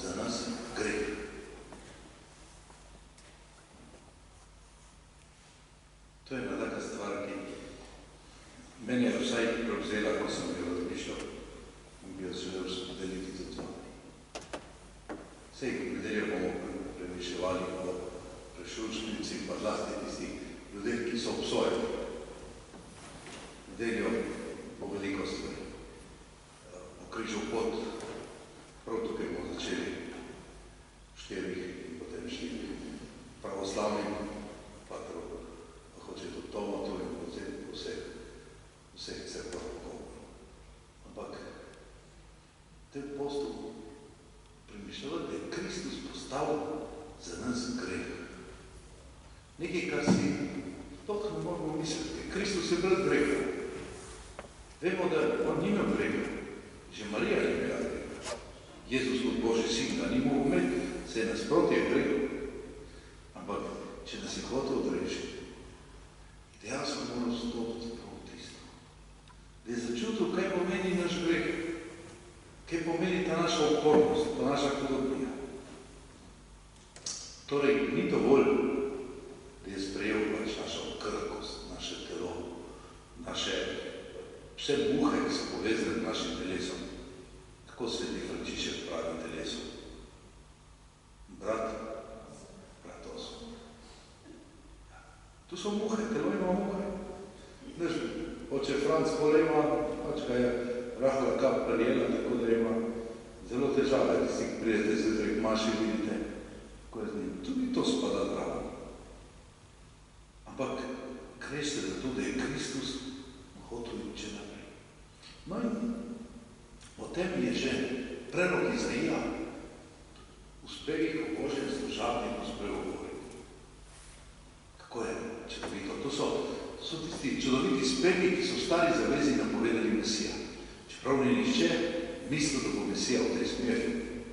za nas greh. To je ena taka stvar, ki mene je vsaj prevzela, ko sem jo razmišljal in bi jo želel deliti z vami. Vsej, v nedeljo bomo premišljevali o prešuljšnici, pa zlasti tisti ljudje, ki so obsojeni. V nedeljo bo veliko stvari. O križu pot, prav tukaj bomo začeli štirih in potem štirih pravoslavnih patrov, hoče tudi Tomatu in potem vseh crkva okolo. Ampak te postu premišljava, da je Kristus postavil za nas greh. Nekaj, kar si toliko ne moramo misliti. Kristus je brez greha. Vemo, da on ni imel greha. Že Marija je imela greha. Jezus kot Božji sin ga ni mogel imeti, se je nasproti je greha. Ampak, če nas je hotel odrešiti, dejansko moral stopiti prav tisto. Da je začutil, kaj pomeni naš greh, kaj pomeni ta naša okornost, ta naša hudobija. Torej, ni dovolj, da je sprejel pač našo krhkost, naše telo, naše vse muhe, ki so povezane z našim telesom. Tako sveti Frančišek pravi telesu. Brat osem. Tu so muhe, telo ima muhe. Veš, oče Franc polema, pač ga je rahla kap prijela, tako da ima zelo težave, da si prijete zjutraj k maši, vidite, ko je z njim. Tudi to spada zdravo. Ampak greš se za to, da je Kristus hotel če naprej. No in o tem je že prerok Izaija uspevih v Božjem služabnem uspevu govoriti. Kako je čudovito? To so tisti čudoviti spevi, ki so stari zavezi napovedali Mesija. Čeprav ni nihče mislil, da bo Mesija v tej smeri,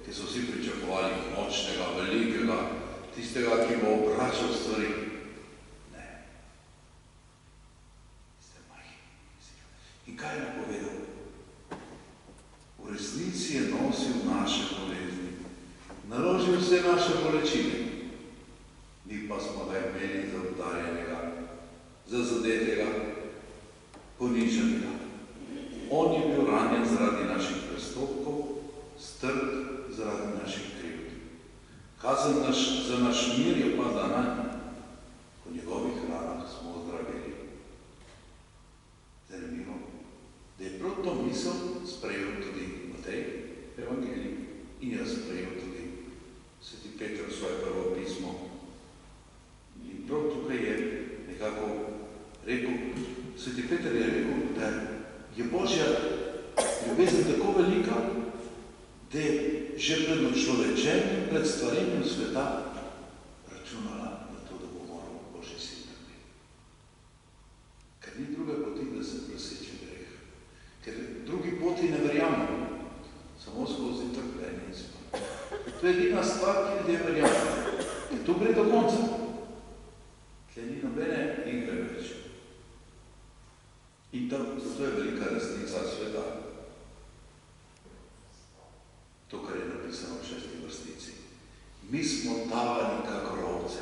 ki so vsi pričakovali močnega, velikega, tistega, ki bo obračal stvari. Ne. Ste majhni. In kaj je napovedal? V resnici je nosil naše bolezni, naložil vse naše bolečine, mi pa smo ga imeli za udarjenega, za zadetega, poniženega. On je bil ranjen zaradi naših prestopkov, strt zaradi naših krivd. Kazen za naš mir je padla nanj, po njegovih ranah smo ozdravili. Zanimivo, da je prav to misel sprejel tudi Matej, evangelij, in je sprejel tudi sveti Peter v svoje prvo pismo. In prav tukaj je nekako rekel, sveti Peter je rekel, da je Božja ljubezen tako velika, da je že pred človečenjem, pred stvarjenjem sveta računala na to, da bo moral Božji sin trpeti. Ker ni druge poti, da se preseče greh. Ker drugi poti ne verjamemo, samo skozi trpljenje in smrt. To je edina stvar, ki ljudje verjamemo. Ker to gre do konca. Tle ni nobene igre več. In zato je velika resnica sveta. To, kar je napisano v 6. vrstici. Mi smo tavali kakor ovce.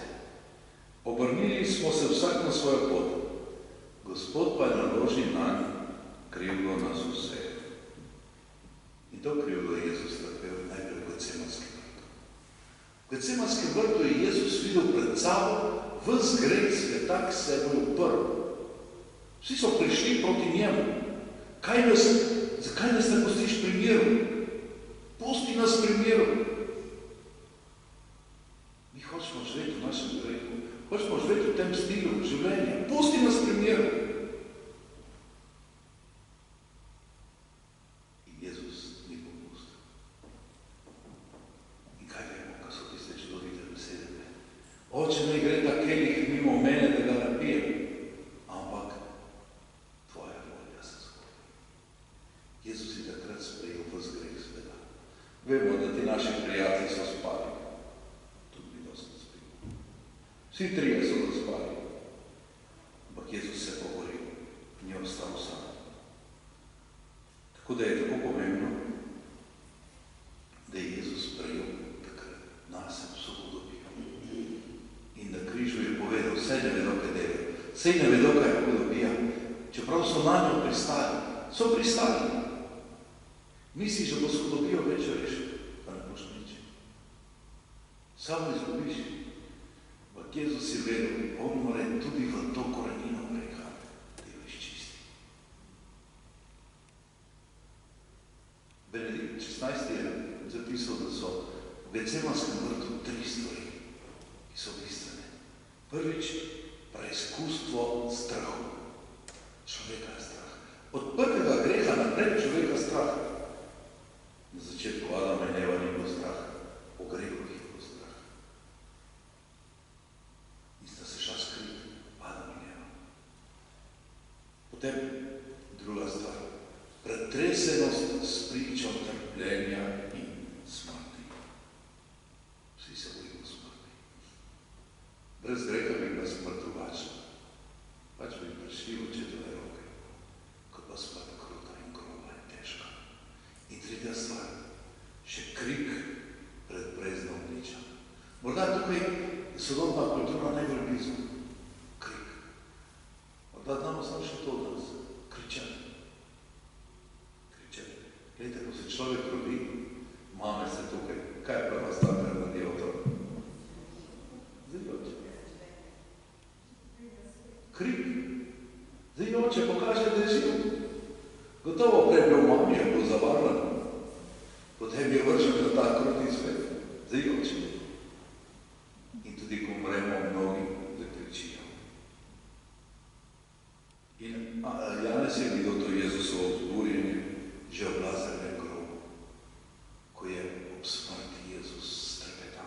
Obrnili smo se vsak na svojo pot. Gospod pa je naložil nanj krivdo nas vseh. In to krivdo je Jezus trpel najprej v Getsemanskem vrtu. V Getsemanskem vrtu je Jezus videl pred sabo ves greh sveta, ki se je uprl. Vsi so prišli proti njemu. Zakaj nas ne pustiš pri miru? Pusti nas pri miru. Mi hočemo živeti v našem grehu. Hočemo živeti v tem stilu življenja. Pusti nas pri miru. In Jezus ni popustil. In kaj vemo, kaj so tiste čudovite besede? Oče, naj gre ta kelih mimo mene, da ga napijem. Ampak tvoja volja se zgodi. Jezus je takrat sprejel ves greh sveta. Vemo, da ti naši prijatelji so spali. Tudi mi dosti spili. Vsi trije so zaspali. Ampak Jezus se poboril. Ni ostal sam. Tako da je tako pomembno, da je Jezus sprejel sej ne vedo, kaj hudobija, čeprav so na njo pristali. So pristali. Misliš, da bo s hudobijo več rešil, pa ne boš nič. Samo izgubiš. Ampak Jezus je vedel, on mora tudi v to korenino greha, da jo izčisti. Benedikt 16. je zapisal, da so v Getsemanskem vrtu 3 stvari, ki so bistvene. Prvič, preizkustvo strahu. Človeka je strah. Od prvega greha naprej človeka strah. Na začetku Adama in Eva ni bilo strah, o grehu je bilo strah. In sta se šla skriti, Adam in Eva. Potem druga stvar, pretresenost s pričo trpljenja in smrti. Vsi se bojimo smrti. Brez greha bi bila smrt drugačna. Pač bi prišli v očetove roke, kot pa smrt kruta in groba in težka. In tretja stvar, še krik pred brezno obliča. Morda tukaj je sodobna kultura najbolj blizu. Krik. Morda znamo samo še to od nas. Kričanje. Kričanje. Glejte, ko se človek rodi, mame ste tukaj, kaj je prva stvar, kar naredi otrok? Zdaj oče. Krik. Zdaj oče pokaže, da je živ. Gotovo prej bil mami, je bil zavarnan. Potem je vržen na ta kruti svet. Zdaj oče. In tudi ko umremo, mnogi zakričijo. In Janez je videl to Jezusovo vzburjenje že v Lazarjevem grobu, ko je ob smrti Jezus strepetal.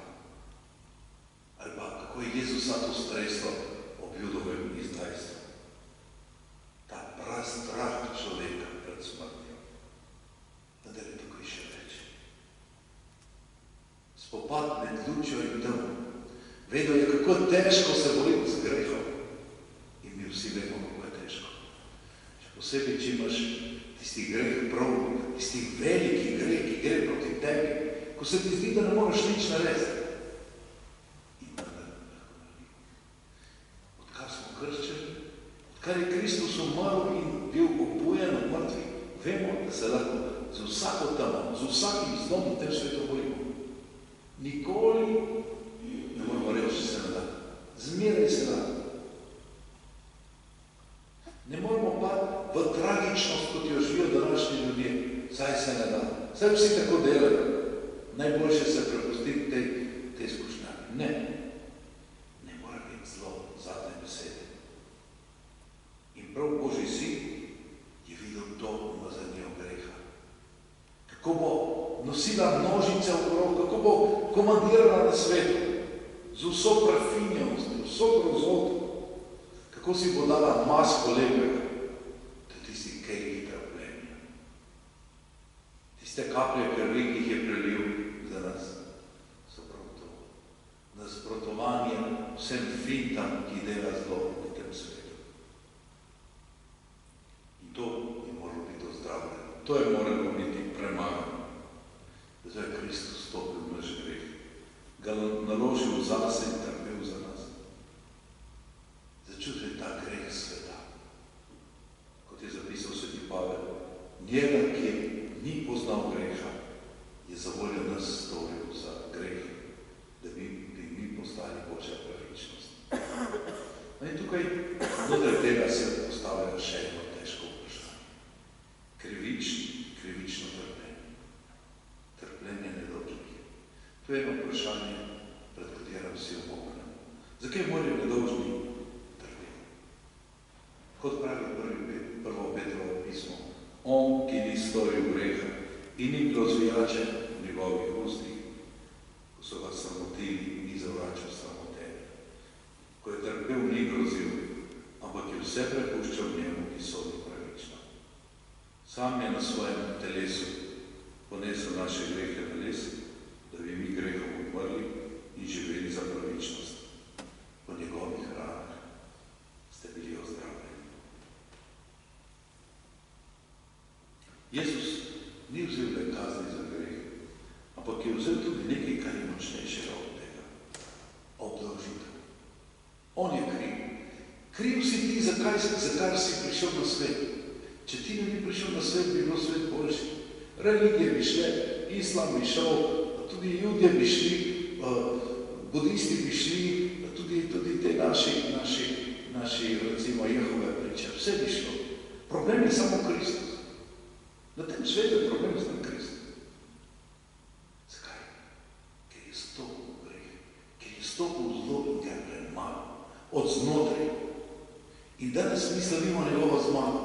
Ali pa kako je Jezusa to streslo ob Judovem izdajstvu. Ta prastrah človeka pred smrtjo. Vendar je tukaj še več. Spopad med lučjo in temo. Vedel je, kako težko se boriti z grehom. In mi vsi vemo, kako je težko. Še posebej, če imaš tisti greh prav, tisti veliki greh, ki gre proti tebi, ko se ti zdi, da ne moreš nič narediti. In vendar lahko naredimo. Odkar smo krščeni, odkar je Kristus umrl in bil obujen od mrtvih, vemo, da se lahko z vsako temo, z vsakim zlom v tem svetu borimo. Nikoli ne moramo reči, že se ne da. Zmeraj se da. Ne moramo pa v tragičnost, kot jo živijo današnji ljudje. Saj se ne da. Saj vsi tako delajo. Najboljše se prepustiti tej izkušnjavi. Ne. Ne mora biti zlo zadnje besede. In prav Božji sin je videl to umazanijo greha. Kako bo nosila množice okrog, kako bo komandirala na svetu z vso prefinjenostjo, vso grozoto, kako si bo dala masko lepega, to je tisti kejki trpljenja. Tiste kaplje krvi, ki jih je prelil za nas, so prav to. Nasprotovanje vsem fintam, ki dela zlo v tem svetu. In to je moralo biti ozdravljeno. To je moralo biti premagano. Zdaj je Kristus stopil v naš greh, ga naložil zase in trpel za nas. Začutil je ta greh sveta. Kot je zapisal sveti Pavel, njega, ki ni poznal greha, je za voljo nas storil za greh, da bi mi postali Božja pravičnost. No in tukaj, znotraj tega se postavlja še eno težko vprašanje. Krivično trpljenje. Trpljenje nedolžnih. To je eno vprašanje, pred katerim vsi umoknemo. Zakaj morajo nedolžni trpeti? Kot pravi prvo Petrovo pismo, on, ki ni storil greha in ni bilo zvijače v njegovih ustih, ko so ga sramotili, ni zavračal sramotenja. Ko je trpel, ni grozil, ampak je vse prepuščal njemu, ki sodi pravično. Sam je na svojem telesu ponesel naše grehe na les, da bi mi grehom umrli in živeli za pravičnost. Po njegovih ranah ste bili ozdravljeni. Jezus ni vzel le kazni za greh, ampak je vzel tudi nekaj, kar je močnejšega od tega. Obdolžitev. On je kriv. Kriv si ti, zakaj si prišel na svet. Če ti ne bi prišel na svet, bi bil svet boljši. Religije bi šle, islam bi šel, tudi judje bi šli, budisti bi šli, tudi te naši recimo Jehove priče, vse bi šlo. Problem je samo Kristus. Na tem svetu je problem samo Kristus. Zakaj? Ker je stopil v greh, ker je stopil v zlo in ga je premagal od znotraj. In danes mi slavimo njegovo zmago.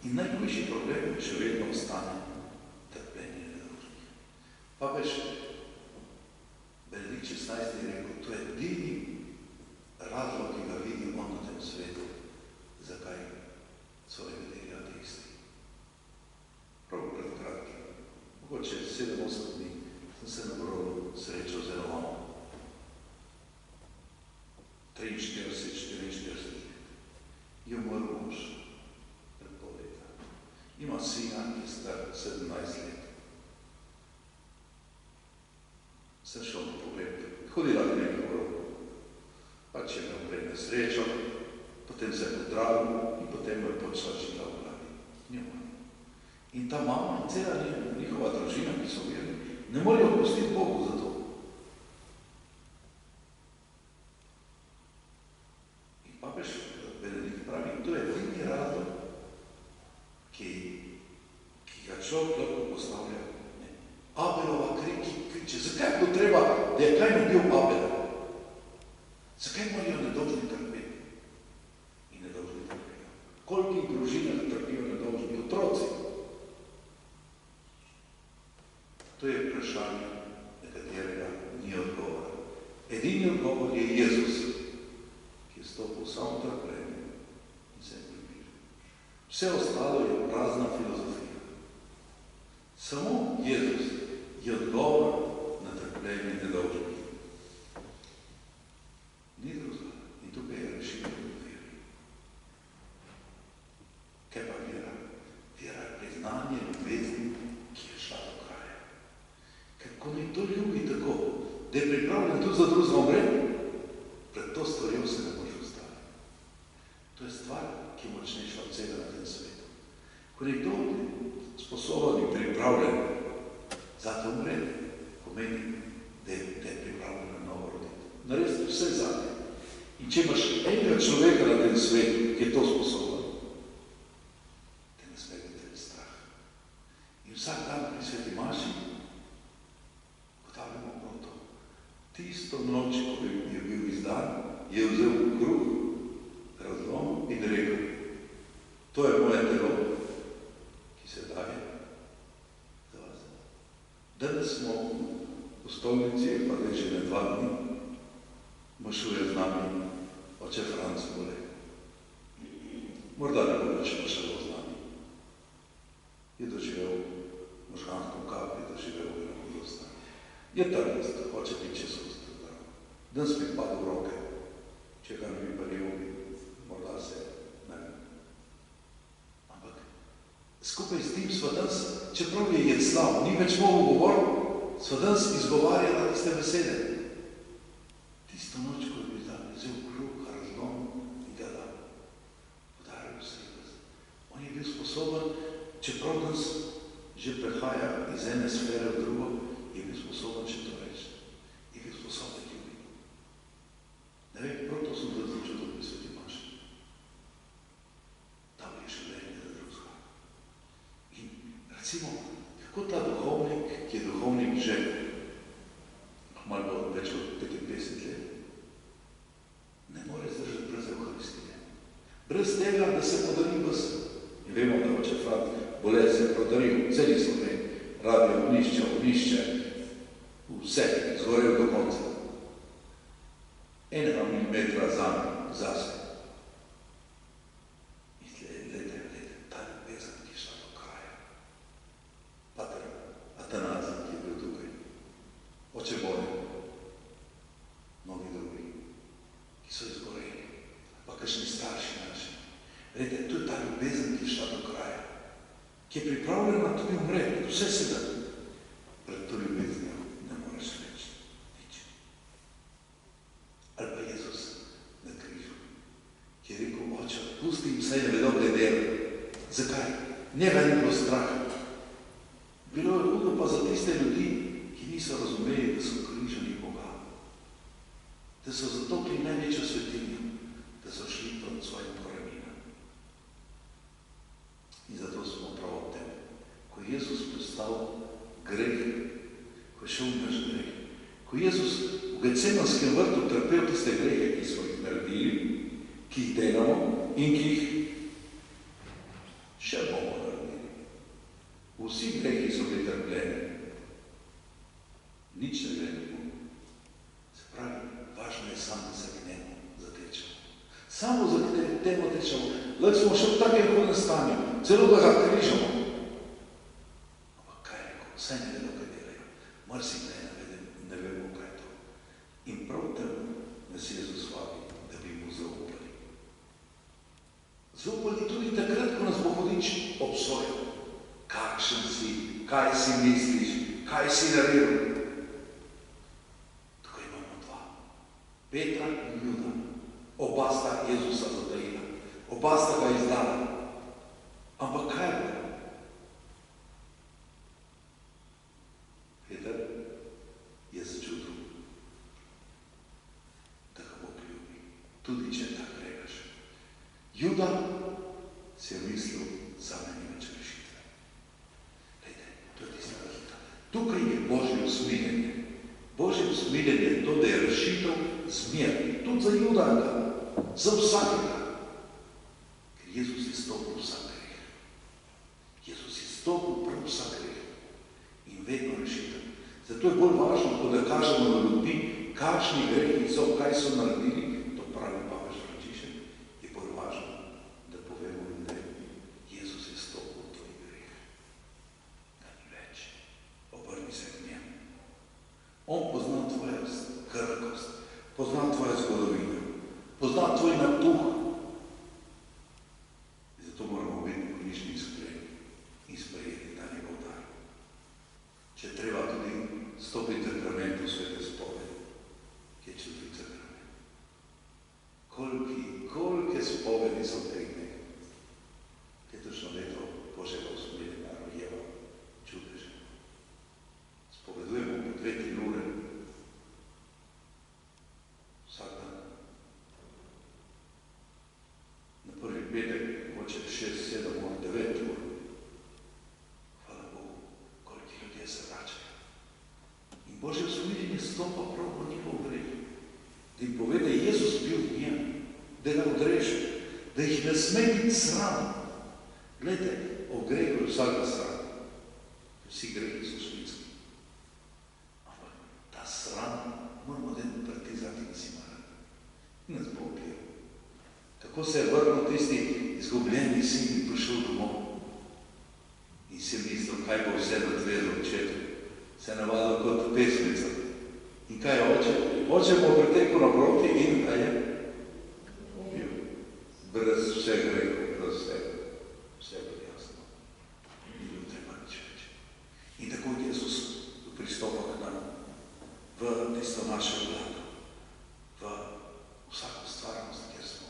In najhujši problem še vedno ostane trpljenje nedožnih. Papež Benedikt XVI je rekel, to je edini razlog, ki ga vidi on na tem svetu, zakaj so nekateri ateisti. Prav pred kratkim, mogoče 7-8 dni, sem se na Brodu srečal z Romanom. 43-44 let. Je umrl mož pred pol leta. Ima sina, ki je star 17 let. Sem šel na pogled, hodila v nekaj Brodu. Pač je imel prej nesrečo, potem se je pozdravil in potem je počela žila v glavi. In ta mama in cela njihova družina, ki so verni, ne morejo odpustiti Bogu za to. In papež Benedikt pravi, to je edini razlog, ki ga človek lahko postavlja. Abelova kriče, zakaj bo treba, da je kaj nabil Abel? Zakaj morajo nedolžni trpeti? In nedolžni trpijo. Kolikih družinah trpijo nedolžni otroci? To je vprašanje, na katerega ni odgovora. Edini odgovor je Jezus, ki je stopil samo trpljenje in se je približil. Vse ostalo je prazna filozofija. Samo Jezus je odgovor na trpljenje nedolžnih. Ni drugega. In tukaj je rešitev v veri. Kaj pa vera? Vera je priznanje ljubezni, ki je šla do kraja. Ker ko nekdo ljubi tako, da je pripravljen tudi za drugega umreti, pred to stvarjo se ne može ustaviti. To je stvar, ki je močnejša od vsega na tem svetu. Ko nekdo je sposoben in pripravljen za to umreti, pomeni, da je pripravljen na novo roditi. Narediti vse zate. In če imaš enega človeka na tem svetu, ki je to sposoben, te ne sme biti strah. In vsak dan pri sveti maši ugotavljamo prav to. Tisto noč, ko je bil izdan, je vzel kruh, razlomil in rekel, to je moje telo, ki se daje za vas. Danes smo v stolnici, pa da že ne 2 dni, mašuje z nami oče Franc Bole. Morda ne bo več mašalo z nami. Je doživel možgansko kap, je doživel velikodostna. Je trnost, hoče biti čez usta. Danes mi pada v roke, če ga ne bi pa ljubi, morda se ne. Ampak skupaj s tim sva danes, čeprav je Jeclav, ni več mogel govoriti, sva danes izgovarjala iste besede. Tisto noč, ko je bil dan, vzel kruh, razlom in ga dal. Podaril se je vas. On je bil sposoben, čeprav nas že prehaja iz ene sfere v drugo, je bil sposoben še to reči. Je bil sposoben ljubiti. Ne vem, prav to sem zadočil tudi pri sveti maši. Tam je življenje za drugega. In recimo, kako ta duhovnik, ki je duhovnik že malo več kot 55 let, ne more zdržati brez Evharistije. Brez tega, da se podari vse. In vemo, da oče Franc Bole se je podaril celi Sloveniji, radio, ognišče, vse, zgorel do konca. 1 milimetra zase. In glede, ta ljubezen, ki je šla do kraja. Pater Atanazij, ki je bil tukaj. Oče Bole, mnogi drugi, ki so izgoreli, pa kakšni starši naši. Glede, to je ta ljubezen, ki je šla do kraja, ki je pripravljena tudi umreti, vse se da. Pred to ljubeznijo ne moreš reči nič. Ali pa Jezus na križu, ki je Njega ni bilo strah. Bilo je hudo pa za tiste ljudi, ki niso razumeli, da so križali Boga. Da so zatopili največjo svetinjo, da so šli proti svojim koreninam. In zato smo prav ob tem. Ko je Jezus postal greh, ko je šel v naš greh, ko je Jezus v Getsemanskem vrtu trpel tiste grehe, ki smo jih naredili, ki jih delamo in ki jih še bomo naredili. Vsi grehi so bili trpljeni. Nič ne gre Bogu. Se pravi, važno je samo, da se k njemu zatečemo. Samo za temu tečemo. Lahko smo še v takem hudem stanju, celo da ga križamo. Ampak kaj je rekel? Vsaj ne vedo, kaj delajo. Marsikdaj ne vemo, kaj je to. In prav tem nas Jezus vabi, da bi mu zaupali. Zaupali tudi takrat, ko nas bo hudič obsojal. Kakšen si, kaj si misliš, kaj si naredil. Tukaj imamo dva. Petra in Juda. Oba sta Jezusa zatajila. Oba sta ga izdala. Ampak kaj je bilo? Peter je začutil, da ga Bog ljubi. Tudi če tak regaš. Juda si je mislil, za meni več rešitve. Glejte, to je tista razlika. Tukaj je Božje usmiljenje. Božje usmiljenje je to, da je rešitev zmer. Tudi za Judanga, za vsakega. Ker Jezus je stopil vsak greh. Jezus je stopil prav vsak greh. In vedno rešitev. Zato je bolj važno, ko da kažemo na ljudi, kakšni grehi so, kaj so naredili, to pravi papež Frančišek, je bolj važno, da povemo ljudem, Jezus je stopil v tvoj greh. Ga ni več. Obrni se k njemu. On pozna tvojo krhkost, pozna tvojo zgodovino, pozna tvoj natuh. Zato moramo biti križni iskreni in sprejeti ta njegov dar. Če treba tudi stopiti v sakramentu svete spovedi, ki je čudovit sakrament. Kolike spovedi so v teh dneh. Letošnje leto Božjega usmiljenja rojeva čudeže. Spovedujemo po 2-3 ure vsak dan. Na prvi petek mogoče 6, 7, 9 ur. Hvala Bogu, koliki ljudje se vračajo. In Božje usmiljenje stopa prav po njihov greh. Da jim pove, da je Jezus bil v njem, da ga odreže, da jih ne sme biti sram. Glejte, o grehu je vsakega sram. Vsi grehi so šmitski. Ampak ta sram moramo den pretizati in si mara. Nas bo opil. Tako se je vrnil tisti izgubljeni sin in prišel domov. In si mislil, kaj bo vse nadvezal očetu. Se je navadil kot pesmica. In kaj je oče? Oče bo pretekel naproti in kaj je? Bil. Brez vseh grehov, brez vsega. Vse je bilo jasno. Ni bilo treba nič več. In tako Jezus pristopa k nam v tisto naše vlado, v vsako stvarnost, kjer smo.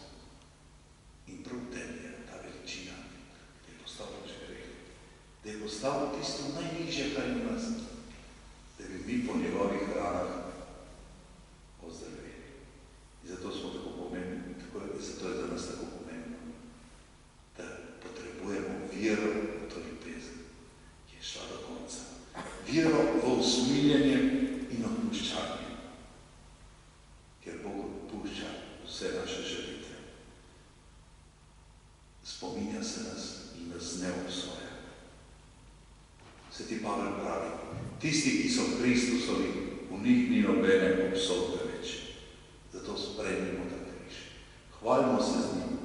In prav tem je ta veličina, da je postal naš greh, da je postal tisto najnižje, kar je v nas, da bi mi po njegovih ranah ozdravili. In zato smo tako pomembni, zato je za nas tako pomembno, da potrebujemo vero v to ljubezen, ki je šla do konca. Vero v usmiljenje in odpuščanje, ker Bog odpušča vse naše želitve. Spominja se nas in nas ne obsoja. Sveti Pavel pravi, tisti, ki so Kristusovi, v njih ni nobene obsodbe več. Zato sprejmimo ta križ. Hvalimo se z njim.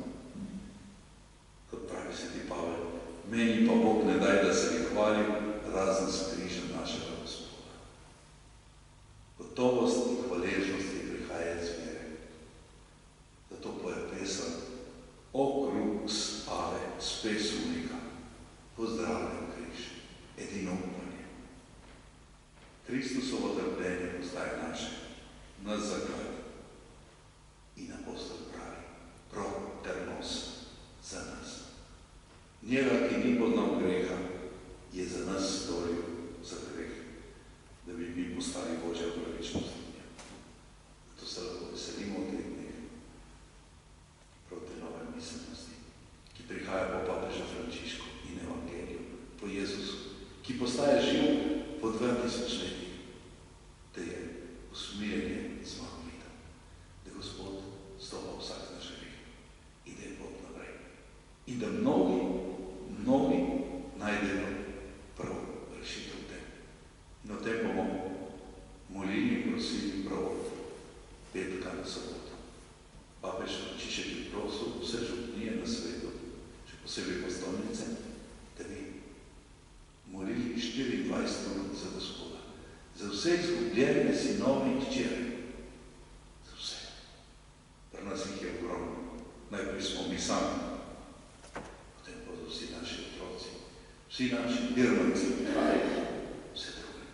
Kot pravi sveti Pavel, meni pa Bog ne daj, da se bi hvalil razen s križem našega Gospoda. Gotovost in hvaležnosti prihaja iz vere. Zato poje pesem O crux ave spes unica, pozdravljen križ, edino upanje. Kristusovo trpljenje postaje naše, nas zaklad. In apostol pravi, pro ter nos za nas. Njega, ki ni poznal na soboto. Papež Frančišek je prosil vse župnije na svetu, še posebej postolnice, da bi molili 24 ur za Gospoda. Za vse izgubljene sinove in hčere. Za vse. Pri nas jih je ogromno. Najprej smo mi sami, potem bodo vsi naši otroci, vsi naši dirmanci, vse druge.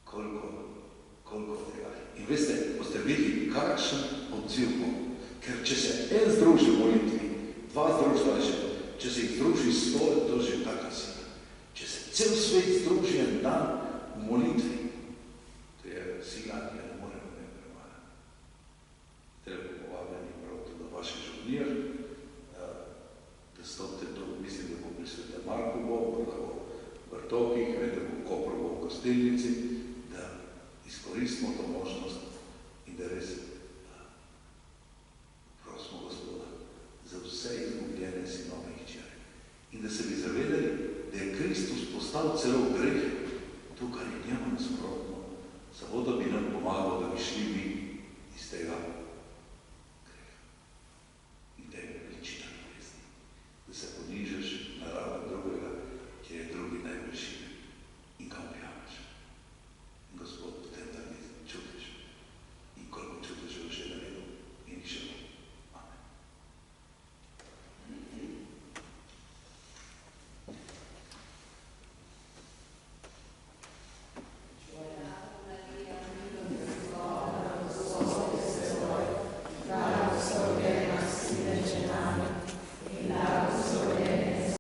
Koliko tega. In veste, boste videli, kakšen odziv bo. Ker če se en združi v molitvi, dva združba že, če se jih združi 100, to že je taka sila. Če se cel svet združi en dan v molitvi, to je sila,